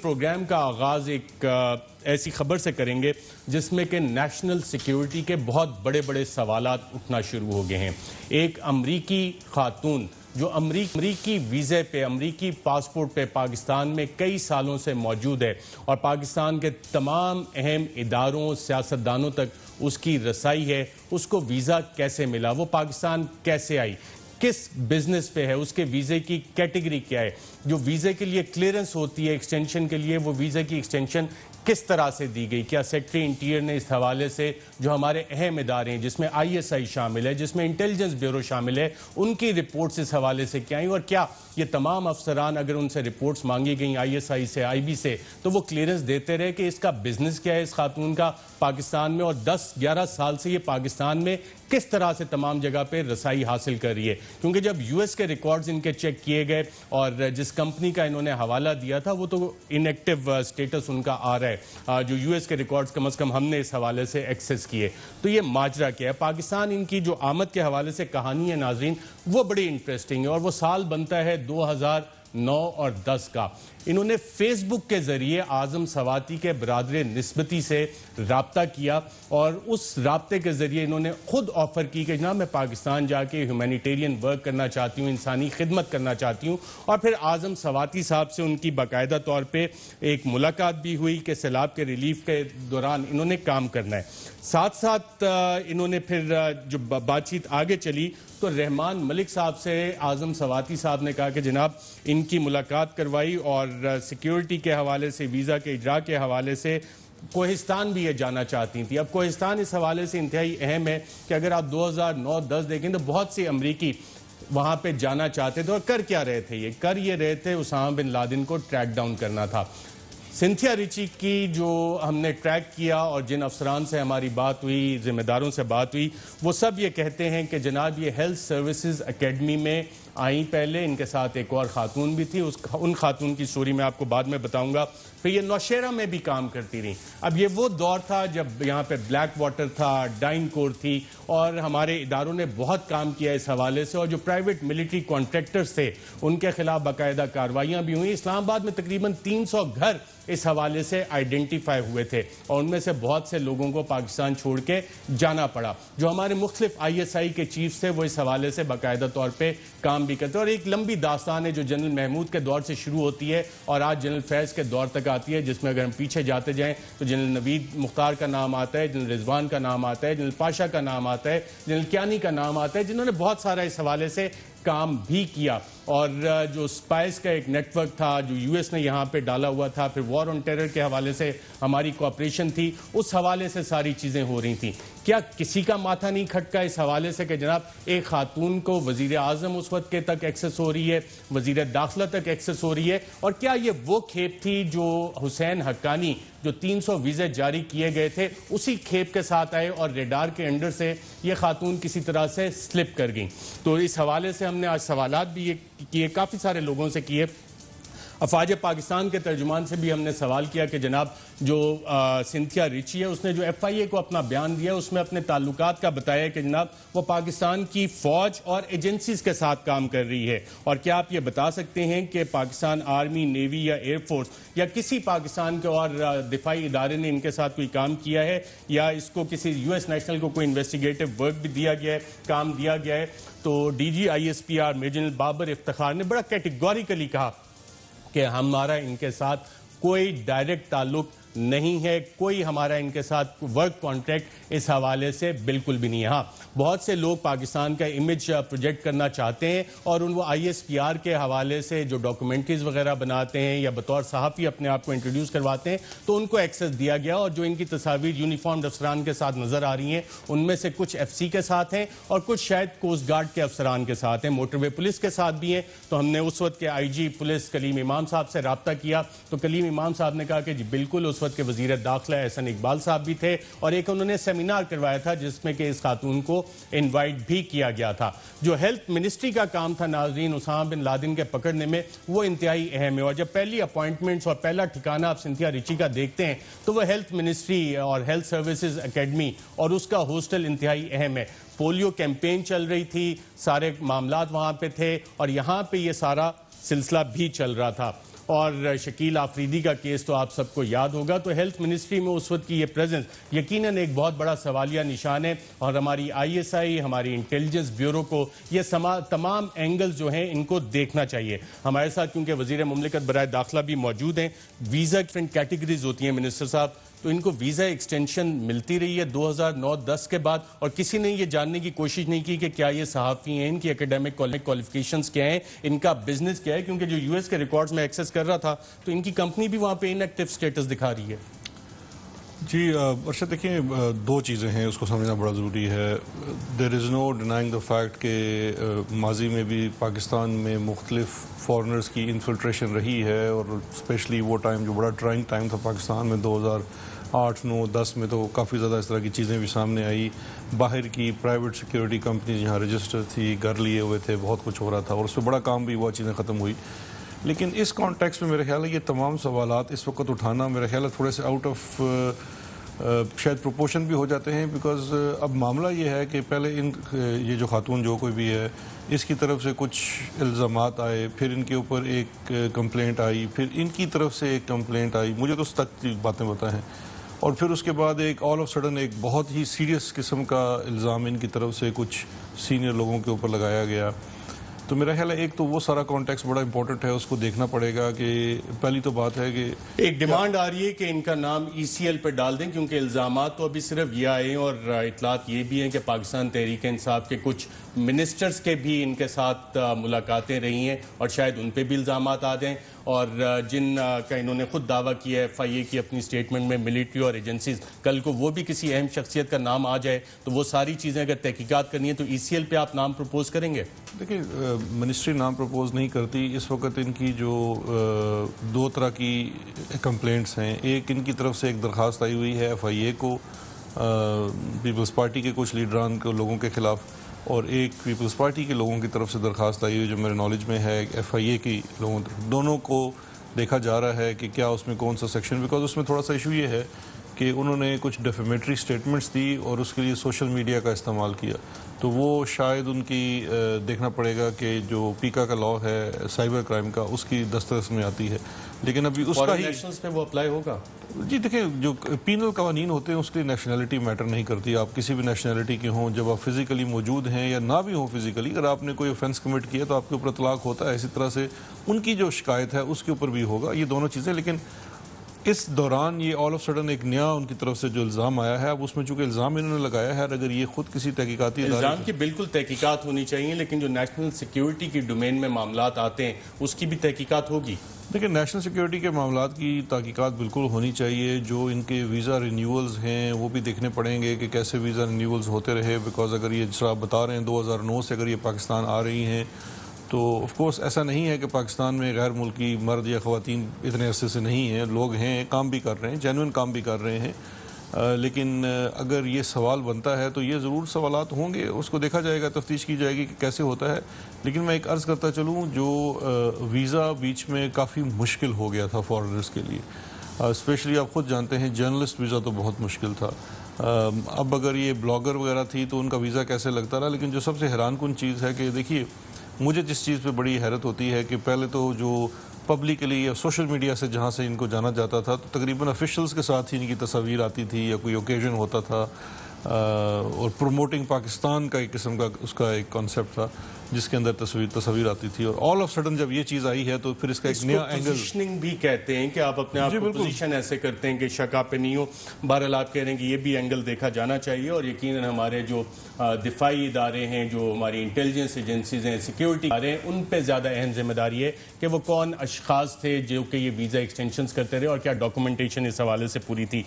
Programme کا آغاز ایک ایسی خبر سے کریں گے جس میں کہ نیشنل سیکیورٹی کے بہت بڑے بڑے سوالات اٹھنا شروع ہو گئے ہیں۔ ایک امریکی خاتون جو امریکی ویزے پہ، امریکی پاسپورٹ پہ پاکستان میں کئی سالوں سے موجود ہے اور پاکستان کے تمام اہم اداروں، سیاستدانوں تک اس کی رسائی ہے، اس کو ویزا کیسے ملا، وہ پاکستان کیسے آئی، کس بزنس پہ ہے، اس کے ویزے کی کیٹیگری کیا ہے، جو ویزے کے لیے کلیئرنس ہوتی ہے ایکسٹینشن کے لیے، وہ ویزے کی ایکسٹینشن کس طرح سے دی گئی، کیا سیکرٹری انٹیریئر نے اس حوالے سے جو ہمارے اہم ادارے ہیں جس میں ISI شامل ہے، جس میں انٹیلیجنس بیورو شامل ہے، ان کی رپورٹس اس حوالے سے کیا ہیں، اور کیا یہ تمام افسران اگر ان سے رپورٹس مانگی گئیں ISI سے، IB سے، تو وہ کلیئرنس دیتے رہے کہ اس کا بزنس کیا ہے اس خاتون کا پاکستان میں، اور 10-11 سال سے یہ پاکستان میں کس طرح سے تمام جگہ پہ رسائی حاصل کر رہی ہے۔ کیونکہ جب US کے ریکارڈز ان کے چیک کیے گئے اور جس کمپنی کا انہوں نے حوالہ دیا تھا وہ تو انیکٹیو سٹیٹس ان کا آ رہا ہے، جو US کے ریکارڈز کم از کم ہم نے اس حوالے سے ایکسس کیے۔ تو یہ ماجرا کیا ہے؟ پاکستان ان کی جو آمد کے حوالے سے کہانی ہے ناظرین وہ بڑی انٹرسٹنگ ہے، اور وہ سال بنتا ہے 2009 اور 10 کا۔ انہوں نے فیس بک کے ذریعے اعظم سواتی کے برادر نسبتی سے رابطہ کیا، اور اس رابطے کے ذریعے انہوں نے خود آفر کی کہ جناب میں پاکستان جا کے ہیومینیٹیرین ورک کرنا چاہتی ہوں، انسانی خدمت کرنا چاہتی ہوں، اور پھر اعظم سواتی صاحب سے ان کی باقاعدہ طور پہ ایک ملاقات بھی ہوئی کہ سیلاب کے ریلیف کے دوران انہوں نے کام کرنا ہے۔ ساتھ ساتھ انہوں نے پھر جو بات چیت آگے چلی تو رحمان ملک صاحب سے اعظم سواتی صاحب نے کہا کہ جناب ان کی ملاقات کروائی، اور سیکیورٹی کے حوالے سے، ویزا کے اجراء کے حوالے سے کوہستان بھی یہ جانا چاہتی تھی۔ اب کوہستان اس حوالے سے انتہائی اہم ہے کہ اگر آپ 2009-10 دیکھیں تو بہت سی امریکی وہاں پہ جانا چاہتے تھے، اور کر کیا رہے تھے؟ یہ کر یہ رہے تھے اسامہ بن لادن کو ٹریک ڈاؤن کرنا تھا۔ سنتھیا ریچی کی جو ہم نے ٹریک کیا اور جن افسران سے ہماری بات ہوئی، ذمہ داروں سے بات ہوئی، وہ سب یہ کہتے ہیں کہ جناب یہ ہیلتھ سروسز اکیڈمی میں آئیں پہلے، ان کے ساتھ ایک اور خاتون بھی تھی، ان خاتون کی سٹوری میں آپ کو بعد میں بتاؤں گا۔ پھر یہ نوشہرہ میں بھی کام کرتی رہی۔ اب یہ وہ دور تھا جب یہاں پہ بلیک واٹر تھا، ڈائن کور تھی، اور ہمارے اداروں نے بہت کام کیا اس حوالے سے، اور جو پرائیویٹ ملٹری کانٹریکٹرز تھے ان کے خلاف باقاعدہ کارروائیاں بھی ہوئیں۔ اسلام آباد میں تقریباً 300 گھر اس حوالے سے آئیڈینٹیفائی ہوئے تھے، اور ان میں سے بہت سے لوگوں کو پاکستان چھوڑ کے جانا پڑا۔ جو ہمارے مختلف ISI کے چیفز تھے وہ اس حوالے سے باقاعدہ طور پہ کام بھی کرتے ہیں، اور ایک لمبی داستان ہے جو جنرل محمود کے دور سے شروع ہوتی ہے اور آج جنرل فیض کے دور تک آتی ہے، جس میں اگر ہم پیچھے جاتے جائیں تو جنرل نوید مختار کا نام آتا ہے، جنرل رضوان کا نام آتا ہے، جنرل پاشا کا نام آتا ہے، جنرل کیانی کا نام آتا ہے، جنہوں نے بہت سارا اس حوالے سے کام بھی کیا۔ اور جو سپائس کا ایک نیٹ ورک تھا جو US نے یہاں پہ ڈالا ہوا تھا، پھر وار آن ٹیرر کے حوالے سے ہماری کوآپریشن تھی، اس حوالے سے ساری چیزیں ہو رہی تھیں۔ کیا کسی کا ماتھا نہیں کھٹکا اس حوالے سے کہ جناب ایک خاتون کو وزیر اعظم اس وقت کے تک ایکسس ہو رہی ہے، وزیر داخلہ تک ایکسس ہو رہی ہے، اور کیا یہ وہ کھیپ تھی جو حسین حقانی جو 300 ویزے جاری کیے گئے تھے اسی کھیپ کے ساتھ آئے اور ریڈار کے انڈر سے یہ خاتون کسی طرح سے سلپ کر گئیں؟ تو اس حوالے سے ہم نے آج سوالات بھی کیے، کافی سارے لوگوں سے کیے۔ افواج پاکستان کے ترجمان سے بھی ہم نے سوال کیا کہ جناب جو سنتھیا ریچی ہے اس نے جو FIA کو اپنا بیان دیا اس میں اپنے تعلقات کا بتایا کہ جناب وہ پاکستان کی فوج اور ایجنسیز کے ساتھ کام کر رہی ہے، اور کیا آپ یہ بتا سکتے ہیں کہ پاکستان آرمی، نیوی یا ایئر فورس یا کسی پاکستان کے اور دفاعی ادارے نے ان کے ساتھ کوئی کام کیا ہے، یا اس کو کسی US نیشنل کو کوئی انویسٹیگیٹو ورک بھی دیا گیا ہے، کام دیا گیا ہے؟ تو DG ISPR major general Babar Iftikhar نے بڑا کیٹیگوریکلی کہا کہ ہمارا ان کے ساتھ کوئی ڈائریکٹ تعلق نہیں ہے، کوئی ہمارا ان کے ساتھ ورک کانٹریکٹ اس حوالے سے بالکل بھی نہیں ہے۔ ہاں بہت سے لوگ پاکستان کا امیج پروجیکٹ کرنا چاہتے ہیں، اور ان وہ ISPR کے حوالے سے جو ڈاکومنٹریز وغیرہ بناتے ہیں یا بطور صحافی اپنے آپ کو انٹروڈیوس کرواتے ہیں تو ان کو ایکسس دیا گیا، اور جو ان کی تصاویر یونیفارمڈ افسران کے ساتھ نظر آ رہی ہیں ان میں سے کچھ FC کے ساتھ ہیں اور کچھ شاید کوسٹ گارڈ کے افسران کے ساتھ ہیں، موٹر وے پولیس کے ساتھ بھی ہیں۔ تو ہم نے اس وقت کے IG پولیس کلیم امام صاحب سے رابطہ کیا تو کلیم امام صاحب نے کہا کہ جی بالکل، اس وقت کے وزیر داخلہ احسن اقبال صاحب بھی تھے، اور ایک انہوں نے سیمینار کروایا تھا جس میں کہ اس خاتون کو انوائٹ بھی کیا گیا تھا۔ جو ہیلتھ منسٹری کا کام تھا ناظرین اسامہ بن لادن کے پکڑنے میں، وہ انتہائی اہم ہے، اور جب پہلی اپوائنٹمنٹس اور پہلا ٹھکانہ آپ سنتھیا ریچی کا دیکھتے ہیں تو وہ ہیلتھ منسٹری اور ہیلتھ سروسز اکیڈمی اور اس کا ہاسٹل انتہائی اہم ہے۔ پولیو کیمپین چل رہی تھی، سارے معاملات وہاں پہ تھے، اور یہاں پہ یہ سارا سلسلہ بھی چل رہا تھا۔ اور شکیل آفریدی کا کیس تو آپ سب کو یاد ہوگا. تو ہیلتھ منسٹری میں اس وقت کی یہ پریزنس یقیناً ایک بہت بڑا سوالیہ نشان ہے, اور ہماری ISI, ہماری انٹیلیجنس بیورو کو یہ تمام اینگلز جو ہیں ان کو دیکھنا چاہیے. ہمارے ساتھ کیونکہ وزیر مملکت برائے داخلہ بھی موجود ہیں. ویزا ڈفرنٹ کیٹیگریز ہوتی ہیں منسٹر صاحب, تو ان کو ویزا ایکسٹینشن ملتی رہی ہے 2009-10 کے بعد, اور کسی نے یہ جاننے کی کوشش نہیں کی کہ کیا یہ صحافی ہیں, ان کی اکیڈیمک کوالیفیکیشنز کیا ہیں, ان کا بزنس کیا ہے, کیونکہ جو US کے ریکارڈز میں ایکسس کر رہا تھا تو ان کی کمپنی بھی وہاں پہ ان ایکٹیو سٹیٹس دکھا رہی ہے. جی ارشد, دیکھیں دو چیزیں ہیں, اس کو سمجھنا بڑا ضروری ہے. دیر از نو ڈینائنگ دا فیکٹ کہ ماضی میں بھی پاکستان میں مختلف فارنرز کی انفلٹریشن رہی ہے, اور اسپیشلی وہ ٹائم جو بڑا ٹرائنگ ٹائم تھا پاکستان میں 2008, 9, 10 میں, تو کافی زیادہ اس طرح کی چیزیں بھی سامنے آئی. باہر کی پرائیویٹ سیکیورٹی کمپنیز یہاں رجسٹر تھی, گھر لیے ہوئے تھے, بہت کچھ ہو رہا تھا, اور اس پہ بڑا کام بھی ہوا, چیزیں ختم ہوئی. لیکن اس کانٹیکس میں میرے خیال ہے یہ تمام سوالات اس وقت اٹھانا میرے خیال ہے تھوڑے سے آؤٹ آف شاید پروپورشن بھی ہو جاتے ہیں, بیکاز اب معاملہ یہ ہے کہ پہلے یہ جو خاتون جو کوئی بھی ہے, اس کی طرف سے کچھ الزامات آئے, پھر ان کے اوپر ایک کمپلینٹ آئی, پھر ان کی طرف سے ایک کمپلینٹ آئی, مجھے تو اس تک باتیں پتہ ہیں, اور پھر اس کے بعد ایک آل آف سڈن ایک بہت ہی سیریس قسم کا الزام ان کی طرف سے کچھ سینئر لوگوں کے اوپر لگایا گیا. تو میرا خیال ہے ایک تو وہ سارا کانٹیکس بڑا امپورٹنٹ ہے, اس کو دیکھنا پڑے گا کہ پہلی تو بات ہے کہ ایک ڈیمانڈ آ رہی ہے کہ ان کا نام ECL پہ ڈال دیں, کیونکہ الزامات تو ابھی صرف یہ آئے ہیں, اور اطلاعات یہ بھی ہیں کہ پاکستان تحریک انصاف کے کچھ منسٹرز کے بھی ان کے ساتھ ملاقاتیں رہی ہیں, اور شاید ان پہ بھی الزامات آ جائیں. اور جن کا انہوں نے خود دعویٰ کیا ہے FIA کی اپنی سٹیٹمنٹ میں, ملٹری اور ایجنسیز, کل کو وہ بھی کسی اہم شخصیت کا نام آ جائے تو وہ ساری چیزیں اگر تحقیقات کرنی ہے تو ECL پہ آپ نام پروپوز کریں گے؟ دیکھیں, منسٹری نام پروپوز نہیں کرتی. اس وقت ان کی جو دو طرح کی کمپلینٹس ہیں, ایک ان کی طرف سے ایک درخواست آئی ہوئی ہے FIA کو, پیپلز پارٹی کے کچھ لیڈران کو لوگوں کے خلاف, اور ایک پیپلز پارٹی کے لوگوں کی طرف سے درخواست آئی ہوئی جو میرے نالج میں ہے FIA کی لوگوں. دونوں کو دیکھا جا رہا ہے کہ کیا اس میں کون سا سیکشن, بیکاز اس میں تھوڑا سا ایشو یہ ہے کہ انہوں نے کچھ ڈیفیمیٹری سٹیٹمنٹس دی اور اس کے لیے سوشل میڈیا کا استعمال کیا, تو وہ شاید ان کی دیکھنا پڑے گا کہ جو پیکا کا لاء ہے سائبر کرائم کا, اس کی دسترس میں آتی ہے. لیکن ابھی اس کا ہی نیشنلز پہ وہ اپلائی ہوگا. جی دیکھیں, جو پینل قوانین ہوتے ہیں اس کی نیشنلٹی میٹر نہیں کرتی. آپ کسی بھی نیشنلٹی کے ہوں, جب آپ فزیکلی موجود ہیں یا نہ بھی ہوں فزیکلی, اگر آپ نے کوئی آفینس کمٹ کیا تو آپ کے اوپر اطلاق ہوتا ہے. اسی طرح سے ان کی جو شکایت ہے اس کے اوپر بھی ہوگا, یہ دونوں چیزیں. لیکن اس دوران یہ آل آف سڈن ایک نیا ان کی طرف سے جو الزام آیا ہے, اب اس میں چونکہ الزام انہوں نے لگایا ہے, اگر یہ خود کسی تحقیقاتی الزام کی بالکل تحقیقات ہونی چاہیے, لیکن جو نیشنل سیکیورٹی کی ڈومین میں معاملات آتے ہیں اس کی بھی تحقیقات ہوگی. دیکھیں, نیشنل سیکیورٹی کے معاملات کی تحقیقات بالکل ہونی چاہیے. جو ان کے ویزا رینیولز ہیں وہ بھی دیکھنے پڑیں گے کہ کیسے ویزا رینیولز ہوتے رہے, بیکاز اگر یہ جس آپ بتا رہے ہیں 2009 سے اگر یہ پاکستان آ رہی ہیں تو آف کورس ایسا نہیں ہے کہ پاکستان میں غیر ملکی مرد یا خواتین اتنے عرصے سے نہیں ہیں, لوگ ہیں, کام بھی کر رہے ہیں, جینوئن کام بھی کر رہے ہیں. لیکن اگر یہ سوال بنتا ہے تو یہ ضرور سوالات ہوں گے, اس کو دیکھا جائے گا, تفتیش کی جائے گی کہ کیسے ہوتا ہے. لیکن میں ایک عرض کرتا چلوں, جو ویزا بیچ میں کافی مشکل ہو گیا تھا فارنرز کے لیے, اسپیشلی آپ خود جانتے ہیں جرنلسٹ ویزا تو بہت مشکل تھا. اب اگر یہ بلاگر وغیرہ تھی تو ان کا ویزا کیسے لگتا رہا. لیکن جو سب سے حیران کن چیز ہے کہ دیکھیے, مجھے جس چیز پہ بڑی حیرت ہوتی ہے کہ پہلے تو جو پبلکلی یا سوشل میڈیا سے جہاں سے ان کو جانا جاتا تھا تو تقریباً آفیشلز کے ساتھ ہی ان کی تصاویر آتی تھی یا کوئی اوکیزن ہوتا تھا, اور پروموٹنگ پاکستان کا ایک قسم کا اس کا ایک کانسیپٹ تھا جس کے اندر تصویر آتی تھی. اور آل آف سڈن جب یہ چیز آئی ہے تو پھر اس کا ایک نیا اینگل, پوزیشننگ بھی کہتے ہیں کہ آپ اپنے آپ کو پوزیشن ایسے کرتے ہیں کہ شک آپ پہ نہیں ہو. بہرحال آپ کہہ رہے ہیں کہ یہ بھی اینگل دیکھا جانا چاہیے, اور یقیناً ہمارے جو دفاعی ادارے ہیں, جو ہماری انٹیلیجنس ایجنسیز ہیں, سیکیورٹی ادارے ہیں, ان پہ زیادہ اہم ذمہ داری ہے کہ وہ کون اشخاص تھے جو کہ یہ ویزا ایکسٹینشنز کرتے رہے اور کیا ڈاکومنٹیشن اس حوالے سے پوری تھی.